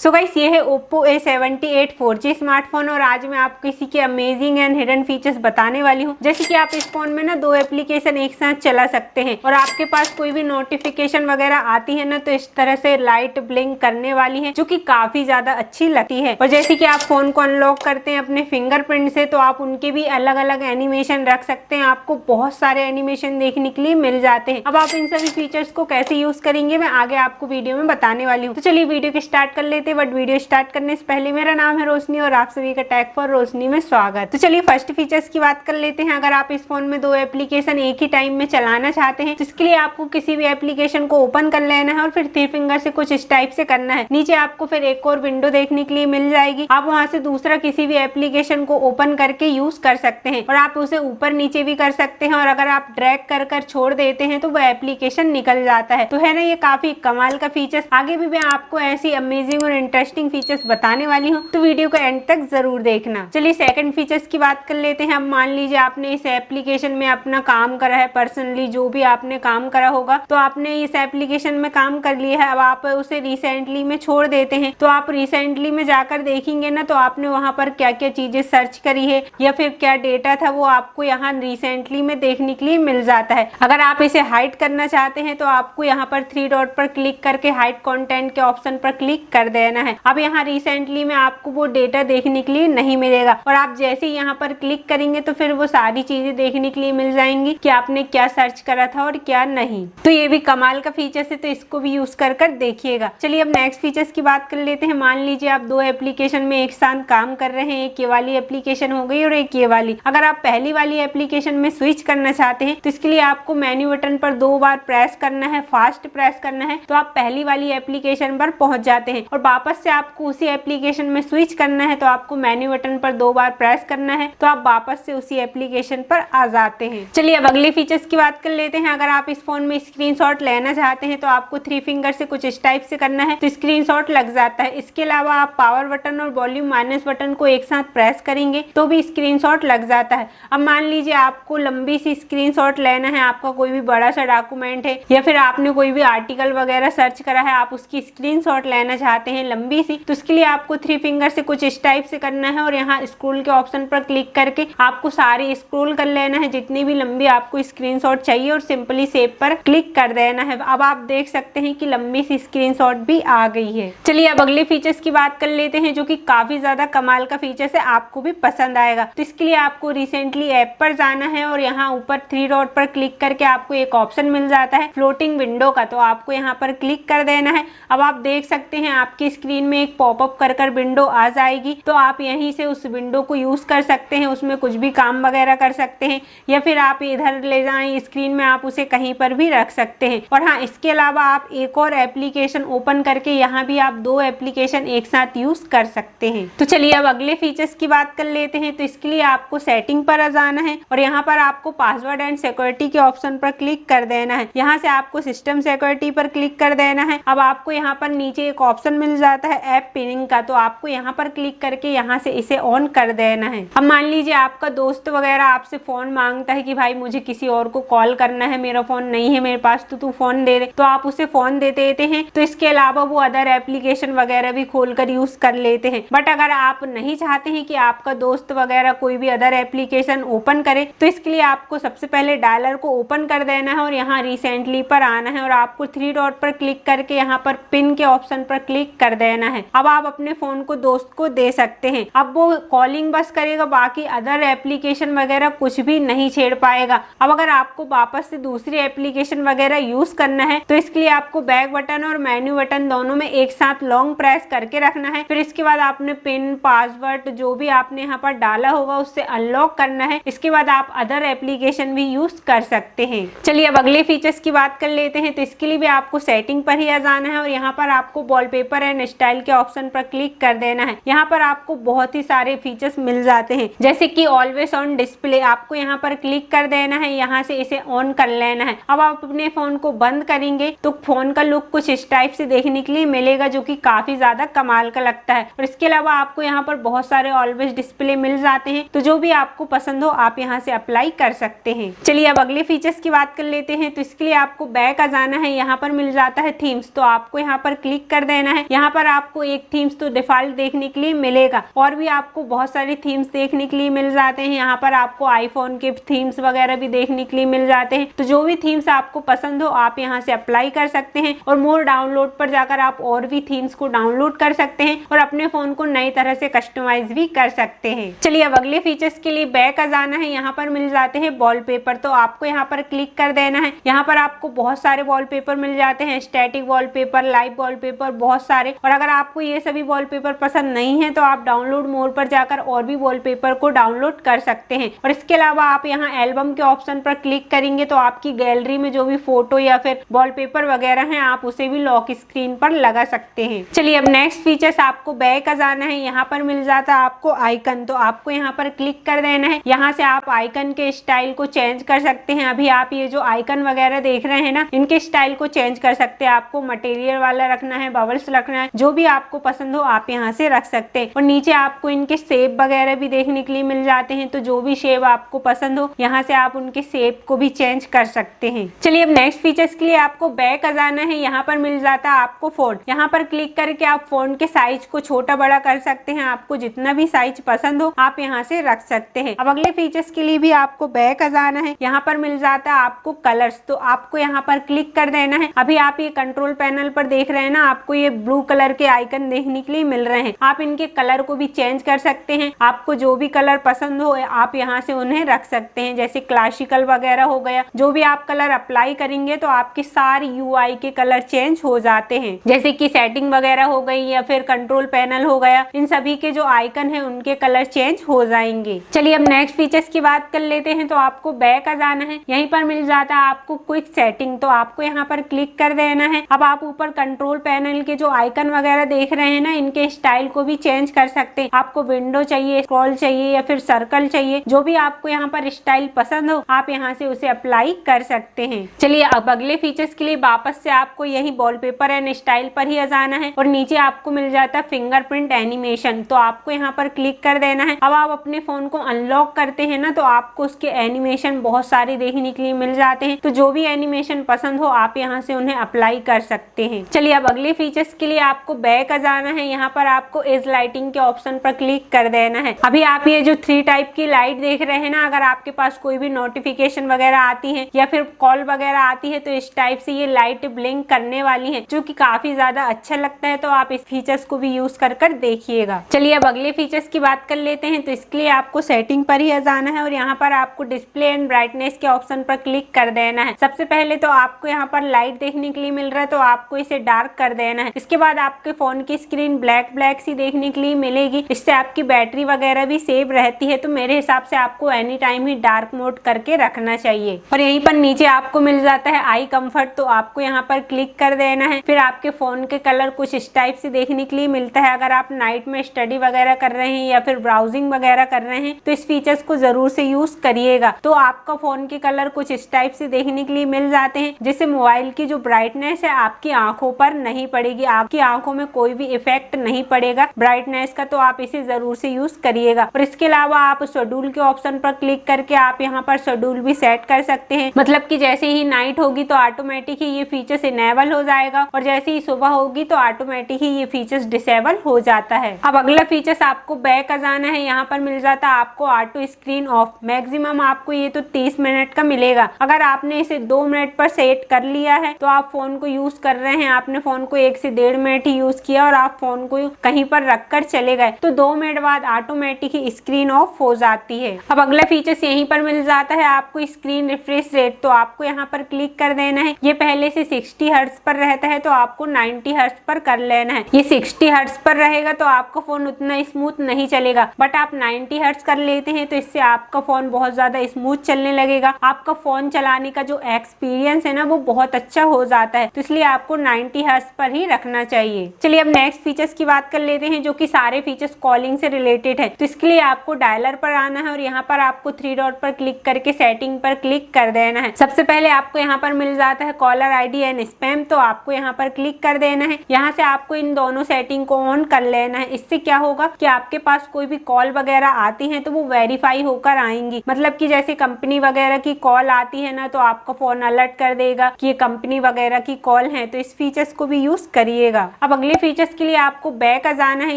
So guys ये है Oppo A78 4G smartphone और आज मैं आपको इसी के अमेजिंग एंड हिडन फीचर्स बताने वाली हूँ। जैसे कि आप इस फोन में ना 2 एप्लीकेशन एक साथ चला सकते हैं और आपके पास कोई भी नोटिफिकेशन वगैरह आती है ना तो इस तरह से लाइट ब्लिंक करने वाली है जो कि काफी ज्यादा अच्छी लगती है। और जैसे कि आप फोन को अनलॉक करते हैं अपने फिंगरप्रिंट से तो आप उनके भी अलग अलग एनिमेशन रख सकते हैं। आपको बहुत सारे एनिमेशन देखने के लिए मिल जाते हैं। अब आप इन सभी फीचर्स को कैसे यूज करेंगे मैं आगे आपको वीडियो में बताने वाली हूँ। तो चलिए वीडियो को स्टार्ट कर लेते हैं। बट वीडियो स्टार्ट करने से पहले मेरा नाम है रोशनी और आप सभी का टैग फॉर रोशनी में स्वागत। तो चलिए फर्स्ट फीचर्स की बात कर लेते हैं। अगर आप इस फोन में 2 एप्लीकेशन एक ही टाइम में चलाना चाहते हैं तो इसके लिए आपको किसी भी एप्लीकेशन को ओपन कर लेना है और फिर 3 फिंगर से कुछ इस टाइप से करना है। नीचे आपको फिर एक और विंडो देखने के लिए मिल जाएगी। आप वहां से दूसरा किसी भी एप्लीकेशन को ओपन करके यूज कर सकते हैं और आप उसे ऊपर नीचे भी कर सकते हैं। और अगर आप ड्रैग कर कर छोड़ देते हैं तो वह एप्लीकेशन निकल जाता है। तो है ना ये काफी कमाल का फीचर्स। आगे भी मैं आपको ऐसी अमेजिंग और इंटरेस्टिंग फीचर्स बताने वाली हूँ तो वीडियो को एंड तक जरूर देखना। चलिए सेकंड फीचर्स की बात कर लेते हैं। अब मान लीजिए आपने इस एप्लीकेशन में अपना काम करा है, पर्सनली जो भी आपने काम करा होगा तो आपने इस एप्लीकेशन में काम कर लिया है। अब आप उसे रिसेंटली में छोड़ देते हैं तो आप रिसेंटली में जाकर देखेंगे ना तो आपने वहां पर क्या क्या चीजें सर्च करी है या फिर क्या डेटा था वो आपको यहाँ रिसेंटली में देखने के लिए मिल जाता है। अगर आप इसे हाइड करना चाहते हैं तो आपको यहाँ पर 3 डॉट पर क्लिक करके हाइड कंटेंट के ऑप्शन पर क्लिक कर देना है। अब यहाँ रिसेंटली में आपको वो डेटा देखने के लिए नहीं मिलेगा और आप जैसे ही यहाँ पर क्लिक करेंगे तो फिर वो सारी चीजें देखने के लिए मिल जाएंगी कि आपने क्या सर्च करा था और क्या नहीं। तो ये भी कमाल का फीचर है तो इसको भी यूज कर कर देखिएगा। चलिए अब नेक्स्ट फीचर्स की बात कर लेते हैं। मान लीजिए आप 2 एप्लीकेशन में एक साथ काम कर रहे हैं। एक ये वाली एप्लीकेशन हो गई और एक ये वाली। अगर आप पहली वाली एप्लीकेशन में स्विच करना चाहते हैं तो इसके लिए आपको मेन्यू बटन पर 2 बार प्रेस करना है, फास्ट प्रेस करना है तो आप पहली वाली एप्लीकेशन पर पहुंच जाते हैं। और वापस से आपको उसी एप्लीकेशन में स्विच करना है तो आपको मेन्यू बटन पर 2 बार प्रेस करना है तो आप वापस से उसी एप्लीकेशन पर आ जाते हैं। चलिए अब अगले फीचर्स की बात कर लेते हैं। अगर आप इस फोन में स्क्रीनशॉट लेना चाहते हैं तो आपको 3 फिंगर से कुछ इस टाइप से करना है तो स्क्रीनशॉट लग जाता है। इसके अलावा आप पावर बटन और वॉल्यूम माइनस बटन को एक साथ प्रेस करेंगे तो भी स्क्रीनशॉट लग जाता है। अब मान लीजिए आपको लंबी सी स्क्रीनशॉट लेना है, आपका कोई भी बड़ा सा डॉक्यूमेंट है या फिर आपने कोई भी आर्टिकल वगैरह सर्च करा है, आप उसकी स्क्रीनशॉट लेना चाहते हैं लंबी सी तो उसके लिए आपको 3 फिंगर से कुछ इस टाइप से करना है और यहाँ स्क्रॉल के ऑप्शन पर क्लिक करके आपको सारी स्क्रॉल कर लेना है जितनी भी लंबी आपको स्क्रीनशॉट चाहिए और सिंपली सेव पर क्लिक कर देना है। अब आप देख सकते हैं कि लंबी सी स्क्रीनशॉट भी आ गई है। चलिए अब अगले फीचर्स की बात कर लेते हैं जो कि काफी ज्यादा कमाल का फीचर्स है, आपको भी पसंद आएगा। तो इसके लिए आपको रिसेंटली ऐप पर जाना है और यहाँ ऊपर 3 डॉट पर क्लिक करके आपको एक ऑप्शन मिल जाता है फ्लोटिंग विंडो का तो आपको यहाँ पर क्लिक कर देना है। अब आप देख सकते हैं आपकी स्क्रीन में एक पॉपअप कर विंडो आ जाएगी तो आप यहीं से उस विंडो को यूज कर सकते हैं, उसमें कुछ भी काम वगैरह कर सकते हैं या फिर आप इधर ले जाएं स्क्रीन में आप उसे कहीं पर भी रख सकते हैं। और हाँ इसके अलावा आप एक और एप्लीकेशन ओपन करके यहाँ भी आप 2 एप्लीकेशन एक साथ यूज कर सकते हैं। तो चलिए अब अगले फीचर्स की बात कर लेते हैं। तो इसके लिए आपको सेटिंग पर आ जाना है और यहाँ पर आपको पासवर्ड एंड सिक्योरिटी के ऑप्शन पर क्लिक कर देना है। यहाँ से आपको सिस्टम सिक्योरिटी पर क्लिक कर देना है। अब आपको यहाँ पर नीचे एक ऑप्शन मिल जाता है ऐप पिनिंग का तो आपको यहाँ पर क्लिक करके यहाँ से इसे ऑन कर देना है। अब मान लीजिए आपका दोस्त वगैरह आपसे फोन मांगता है कि भाई मुझे किसी और को कॉल करना है, मेरा फोन नहीं है मेरे पास तो तू फोन दे दे, तो आप उसे फोन दे देते हैं। तो इसके अलावा वो अदर एप्लीकेशन वगैरह भी खोलकर यूज कर लेते हैं। बट अगर आप नहीं चाहते हैं कि आपका दोस्त वगैरह कोई भी अदर एप्लीकेशन ओपन करे तो इसके लिए आपको सबसे पहले डायलर को ओपन कर देना है और यहाँ रिसेंटली पर आना है और आपको 3 डॉट पर क्लिक करके यहाँ पर पिन के ऑप्शन पर क्लिक कर देना है। अब आप अपने फोन को दोस्त को दे सकते हैं। अब वो कॉलिंग बस करेगा, बाकी अदर एप्लीकेशन वगैरह कुछ भी नहीं छेड़ पाएगा। अब अगर आपको वापस से दूसरी एप्लीकेशन वगैरह यूज करना है तो इसके लिए आपको बैक बटन और मेन्यू बटन दोनों में एक साथ लॉन्ग प्रेस करके रखना है। फिर इसके बाद आपने पिन पासवर्ड जो भी आपने यहाँ पर डाला होगा उससे अनलॉक करना है। इसके बाद आप अदर एप्लीकेशन भी यूज कर सकते हैं। चलिए अब अगले फीचर्स की बात कर लेते हैं। तो इसके लिए भी आपको सेटिंग पर ही आ जाना है और यहाँ पर आपको वॉलपेपर एंड स्टाइल के ऑप्शन पर क्लिक कर देना है। यहाँ पर आपको बहुत ही सारे फीचर्स मिल जाते हैं जैसे कि ऑलवेज ऑन डिस्प्ले, आपको यहाँ पर क्लिक कर देना है, यहाँ से इसे ऑन कर लेना है। अब आप अपने फोन को बंद करेंगे तो फोन का लुक कुछ इस टाइप से देखने के लिए मिलेगा जो कि काफी ज्यादा कमाल का लगता है। और इसके अलावा आपको यहाँ पर बहुत सारे ऑलवेज डिस्प्ले मिल जाते हैं तो जो भी आपको पसंद हो आप यहाँ से अप्लाई कर सकते हैं। चलिए अब अगले फीचर्स की बात कर लेते हैं। तो इसके लिए आपको बैक आ जाना है, यहाँ पर मिल जाता है थीम्स तो आपको यहाँ पर क्लिक कर देना है। यहाँ पर आपको एक थीम्स तो डिफॉल्ट देखने के लिए मिलेगा, और भी आपको बहुत सारे थीम्स देखने के लिए मिल जाते हैं। यहाँ पर आपको आईफोन के थीम्स वगैरह भी देखने के लिए मिल जाते हैं। तो जो भी थीम्स आपको पसंद हो आप यहाँ से अप्लाई कर सकते हैं, और मोर डाउनलोड पर जाकर आप और भी थीम्स को डाउनलोड कर सकते हैं और अपने फोन को नई तरह से कस्टमाइज भी कर सकते हैं। चलिए अब अगले फीचर्स के लिए बैक आ जाना है। यहाँ पर मिल जाते हैं वॉलपेपर, तो आपको यहाँ पर क्लिक कर देना है। यहाँ पर आपको बहुत सारे वॉलपेपर मिल जाते हैं, स्टैटिक वॉलपेपर, लाइव वॉलपेपर, बहुत सारे। और अगर आपको ये सभी वॉलपेपर पसंद नहीं है तो आप डाउनलोड मोड पर जाकर और भी वॉलपेपर को डाउनलोड कर सकते हैं। और इसके अलावा आप यहाँ एल्बम के ऑप्शन पर क्लिक करेंगे तो आपकी गैलरी में जो भी फोटो या फिर वॉलपेपर वगैरह हैं आप उसे भी लॉक स्क्रीन पर लगा सकते हैं। चलिए अब नेक्स्ट फीचर्स आपको बैक आ जाना है। यहाँ पर मिल जाता है आपको आइकन, तो आपको यहाँ पर क्लिक कर देना है। यहाँ से आप आइकन के स्टाइल को चेंज कर सकते हैं। अभी आप ये जो आइकन वगैरह देख रहे हैं ना, इनके स्टाइल को चेंज कर सकते हैं। आपको मटेरियल वाला रखना है, बबल्स रखना है, जो भी आपको पसंद हो आप यहाँ से रख सकते हैं। और नीचे आपको इनके शेप वगैरह भी देखने के लिए मिल जाते हैं, तो जो भी शेप आपको पसंद हो यहाँ से आप उनके शेप को भी चेंज कर सकते हैं। चलिए अब नेक्स्ट फीचर्स के लिए आपको बैक आ जाना है। यहाँ पर मिल जाता है आपको फोन, यहाँ पर क्लिक करके आप फोन के साइज को छोटा बड़ा कर सकते हैं। आपको जितना भी साइज पसंद हो आप यहाँ से रख सकते हैं। अब अगले फीचर्स के लिए भी आपको बैक आ जाना है। यहाँ पर मिल जाता है आपको कलर्स, तो आपको यहाँ पर क्लिक कर देना है। अभी आप ये कंट्रोल पैनल पर देख रहे हैं ना, आपको ये ब्लू कलर के आइकन देखने के लिए मिल रहे हैं। आप इनके कलर को भी चेंज कर सकते हैं। आपको जो भी कलर पसंद हो आप यहाँ से उन्हें रख सकते हैं, जैसे क्लासिकल वगैरह हो गया। जो भी आप कलर अप्लाई करेंगे तो आपके सारे यूआई के कलर चेंज हो जाते हैं, जैसे कि सेटिंग वगैरह हो गई या फिर कंट्रोल पैनल हो गया। इन सभी के जो आइकन है उनके कलर चेंज हो जाएंगे। चलिए अब नेक्स्ट फीचर्स की बात कर लेते हैं। तो आपको बैक आ जाना है। यहीं पर मिल जाता है आपको क्विक सेटिंग, तो आपको यहाँ पर क्लिक कर देना है। अब आप ऊपर कंट्रोल पैनल के जो आइकन वगैरह देख रहे हैं ना, इनके स्टाइल को भी चेंज कर सकते हैं। आपको विंडो चाहिए, स्क्रॉल चाहिए या फिर सर्कल चाहिए, जो भी आपको यहाँ पर स्टाइल पसंद हो आप यहाँ से उसे अप्लाई कर सकते हैं। चलिए अब अगले फीचर्स के लिए वापस से आपको यही वॉलपेपर एंड स्टाइल पर ही आ जाना है, और नीचे आपको मिल जाता है फिंगरप्रिंट एनिमेशन, तो आपको यहाँ पर क्लिक कर देना है। अब आप अपने फोन को अनलॉक करते हैं ना, तो आपको उसके एनिमेशन बहुत सारे देखने के लिए मिल जाते हैं। तो जो भी एनिमेशन पसंद हो आप यहाँ से उन्हें अप्लाई कर सकते हैं। चलिए अब अगले फीचर्स के लिए आपको बैक आ जाना है। यहाँ पर आपको एज लाइटिंग के ऑप्शन पर क्लिक कर देना है। अभी आप ये जो 3 टाइप की लाइट देख रहे हैं ना, अगर आपके पास कोई भी नोटिफिकेशन वगैरह आती है या फिर कॉल वगैरह आती है तो इस टाइप से ये लाइट ब्लिंक करने वाली है, जो कि काफी ज्यादा अच्छा लगता है। तो आप इस फीचर्स को भी यूज कर देखिएगा। चलिए अब अगले फीचर्स की बात कर लेते हैं। तो इसके लिए आपको सेटिंग पर ही आ जाना है, और यहाँ पर आपको डिस्प्ले एंड ब्राइटनेस के ऑप्शन पर क्लिक कर देना है। सबसे पहले तो आपको यहाँ पर लाइट देखने के लिए मिल रहा है, तो आपको इसे डार्क कर देना है। इसके बाद आपके फोन की स्क्रीन ब्लैक सी देखने के लिए मिलेगी। इससे आपकी बैटरी वगैरह भी सेव रहती है। तो मेरे हिसाब से आपको एनी टाइम ही डार्क मोड करके रखना चाहिए। और यहीं पर नीचे आपको मिल जाता है आई कंफर्ट, तो आपको यहाँ पर क्लिक कर देना है। फिर आपके फोन के कलर कुछ इस टाइप से देखने के लिए मिलता है। अगर आप नाइट में स्टडी वगैरह कर रहे हैं या फिर ब्राउजिंग वगैरह कर रहे हैं तो इस फीचर्स को जरूर से यूज करिएगा। तो आपका फोन के कलर कुछ इस टाइप से देखने के लिए मिल जाते हैं, जिससे मोबाइल की जो ब्राइटनेस है आपकी आंखों पर नहीं पड़ेगी, आपकी आंखों में कोई भी इफेक्ट नहीं पड़ेगा ब्राइटनेस का। तो आप इसे जरूर से यूज करिएगा। और इसके अलावा आप शेड्यूल के ऑप्शन पर क्लिक करके आप यहाँ पर शेड्यूल भी सेट कर सकते हैं। मतलब कि जैसे ही नाइट होगी तो ऑटोमेटिक ही ये फीचर्स इनेबल हो जाएगा, और जैसे ही सुबह होगी तो ऑटोमेटिक ही ये फीचर्स डिसेबल हो जाता है। अब अगला फीचर्स आपको बैक आ जाना है। यहाँ पर मिल जाता है आपको ऑटो स्क्रीन ऑफ। मैक्सिमम आपको ये तो 30 मिनट का मिलेगा। अगर आपने इसे 2 मिनट पर सेट कर लिया है तो आप फोन को यूज कर रहे हैं, आपने फोन को 1 से 1.5 मिनट ही यूज किया और आप फोन को कहीं पर रखकर चले गए तो 2 मिनट बाद ऑटोमेटिक ही स्क्रीन ऑफ हो जाती है। अब अगला फीचर्स यहीं पर मिल जाता है आपको स्क्रीन रिफ्रेश रेट, तो आपको यहाँ पर क्लिक कर देना है। ये पहले से 60 हर्ट्ज पर रहता है तो आपको 90 हर्ट्ज पर कर लेना है। ये 60 हर्ट्ज पर रहेगा तो आपका फोन उतना स्मूथ नहीं चलेगा, बट आप 90 हर्ट्ज कर लेते हैं तो इससे आपका फोन बहुत ज्यादा स्मूथ चलने लगेगा। आपका फोन चलाने का जो एक्सपीरियंस है ना वो बहुत अच्छा हो जाता है। तो इसलिए आपको 90 हर्ट्ज पर ही रखना चाहिए। चलिए अब नेक्स्ट फीचर्स की बात कर लेते हैं, जो कि सारे फीचर्स कॉलिंग से रिलेटेड है। तो इसके लिए आपको डायलर पर आना है और यहाँ पर आपको 3 डॉट पर क्लिक करके सेटिंग पर क्लिक कर देना है। सबसे पहले आपको यहाँ पर मिल जाता है कॉलर आईडी एंड स्पैम, तो आपको यहाँ पर क्लिक कर देना है। यहाँ से आपको इन दोनों सेटिंग को ऑन कर लेना है। इससे क्या होगा कि आपके पास कोई भी कॉल वगैरह आती है तो वो वेरीफाई होकर आएंगी। मतलब कि जैसे कंपनी वगैरह की कॉल आती है ना तो आपका फोन अलर्ट कर देगा कि ये कंपनी वगैरह की कॉल है। तो इस फीचर्स को भी यूज करिएगा। अब अगले फीचर्स के लिए आपको बैक आ जाना है।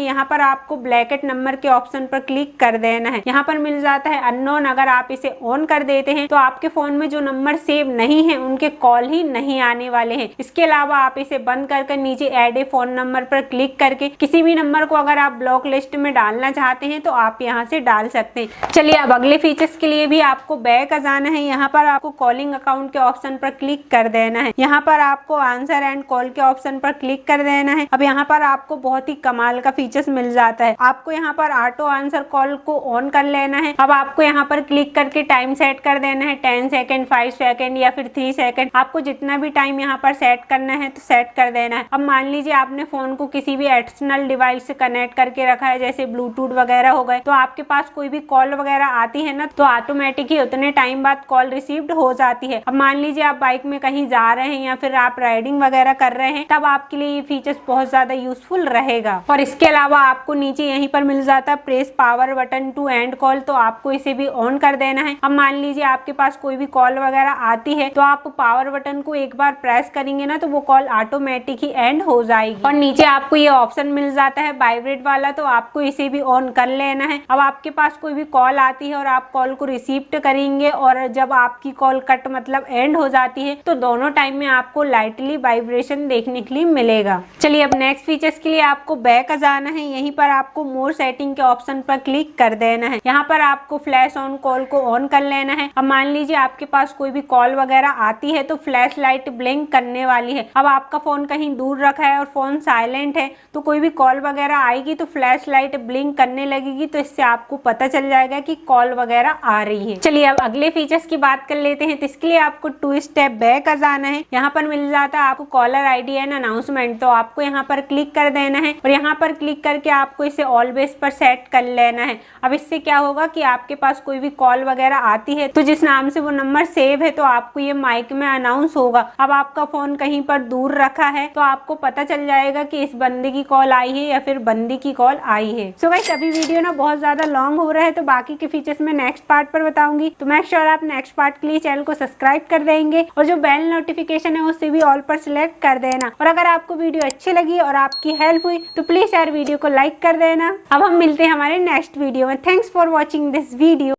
यहाँ पर आपको ब्लैकेट नंबर के ऑप्शन पर क्लिक कर देना है। यहाँ पर मिल जाता है अननोन। अगर आप इसे ऑन कर देते हैं तो आपके फोन में जो नंबर सेव नहीं है उनके कॉल ही नहीं आने वाले हैं। इसके अलावा आप इसे बंद कर नीचे ऐड ए फोन नंबर पर क्लिक करके किसी भी नंबर को अगर आप ब्लॉक लिस्ट में डालना चाहते हैं तो आप यहाँ से डाल सकते हैं। चलिए अब अगले फीचर्स के लिए भी आपको बैक आ जाना है। यहाँ पर आपको कॉलिंग अकाउंट के ऑप्शन पर क्लिक कर देना है। यहाँ पर आपको आंसर एंड कॉल के ऑप्शन पर क्लिक कर देना है। अब यहाँ पर आपको बहुत ही कमाल का फीचर्स मिल जाता है। आपको यहाँ पर ऑटो आंसर कॉल को ऑन कर लेना है। अब आपको यहाँ पर क्लिक करके टाइम सेट कर देना है, 10 सेकंड, 5 सेकंड या फिर 3 सेकंड। आपको जितना भी टाइम यहाँ पर सेट करना है तो सेट कर देना है। अब मान लीजिए आपने फोन को किसी भी एक्सटर्नल डिवाइस से कनेक्ट करके रखा है, जैसे ब्लूटूथ वगैरह हो गए, तो आपके पास कोई भी कॉल वगैरह आती है ना तो ऑटोमेटिक ही उतने टाइम बाद कॉल रिसीव्ड हो जाती है। अब मान लीजिए आप बाइक में कहीं जा रहे हैं या फिर आप राइडिंग वगैरह कर रहे हैं, तब आपके लिए ये फीचर्स बहुत ज्यादा यूजफुल रहेगा। और इसके अलावा आपको नीचे यहीं पर मिल जाता है press power button to end call, तो आपको इसे भी ऑन कर देना है। अब मान लीजिए आपके पास कोई भी कॉल वगैरह आती है तो आप पावर बटन को एक बार प्रेस करेंगे ना तो वो कॉल ऑटोमेटिक ही एंड हो जाएगी। और नीचे आपको ये ऑप्शन मिल जाता है वाइब्रेट वाला, तो आपको इसे भी ऑन कर लेना है। अब आपके पास कोई भी कॉल आती है और आप कॉल को रिसीव करेंगे और जब आपकी कॉल कट मतलब एंड हो जाती है तो दोनों टाइम में आपको लाइटली वाइब्रेशन देखने के लिए मिलेगा। चलिए अब नेक्स्ट फीचर्स के लिए आपको बैक आ जाना है। यहीं पर आपको मोर सेटिंग के ऑप्शन पर क्लिक कर देना है। यहाँ पर आपको फ्लैश ऑन कॉल को ऑन कर लेना है। अब मान लीजिए आपके पास कोई भी कॉल वगैरह आती है तो फ्लैश लाइट ब्लिंक करने वाली है। अब आपका फोन कहीं दूर रखा है और फोन साइलेंट है तो कोई भी कॉल वगैरह आएगी तो फ्लैश लाइट ब्लिंक करने लगेगी, तो इससे आपको पता चल जाएगा कि कॉल वगैरह आ रही है। चलिए अब अगले फीचर्स की बात कर लेते हैं। तो इसके लिए आपको 2 स्टेप बैक आ जाना है। यहाँ पर मिल जाता है आपको कॉलर आईडी एंड अनाउंसमेंट, तो आपको यहाँ पर क्लिक कर देना है और यहाँ पर क्लिक करके आपको इसे ऑलवेज पर सेट कर लेना है। अब इससे क्या होगा कि आपके पास कोई भी कॉल वगैरह आती है तो जिस नाम से वो नंबर सेव है तो आपको ये माइक में अनाउंस होगा। अब आपका फोन कहीं पर दूर रखा है तो आपको पता चल जाएगा कि इस बंदे की कॉल आई है या फिर बंदी की कॉल आई है। सो गाइस अभी वीडियो ना बहुत ज्यादा लॉन्ग हो रहा है तो बाकी के फीचर्स में नेक्स्ट पार्ट पर बताऊंगी, तो मेक श्योर आप नेक्स्ट पार्ट के लिए चैनल को सब्सक्राइब कर देंगे और जो बेल नोटिफिकेशन है उसे भी ऑल पर सिलेक्ट कर देना। और अगर आपको वीडियो अच्छी लगी और आपकी हेल्प हुई तो प्लीज यार वीडियो को लाइक कर देना। अब हम मिलते हैं हमारे नेक्स्ट वीडियो में। Thanks for watching this video.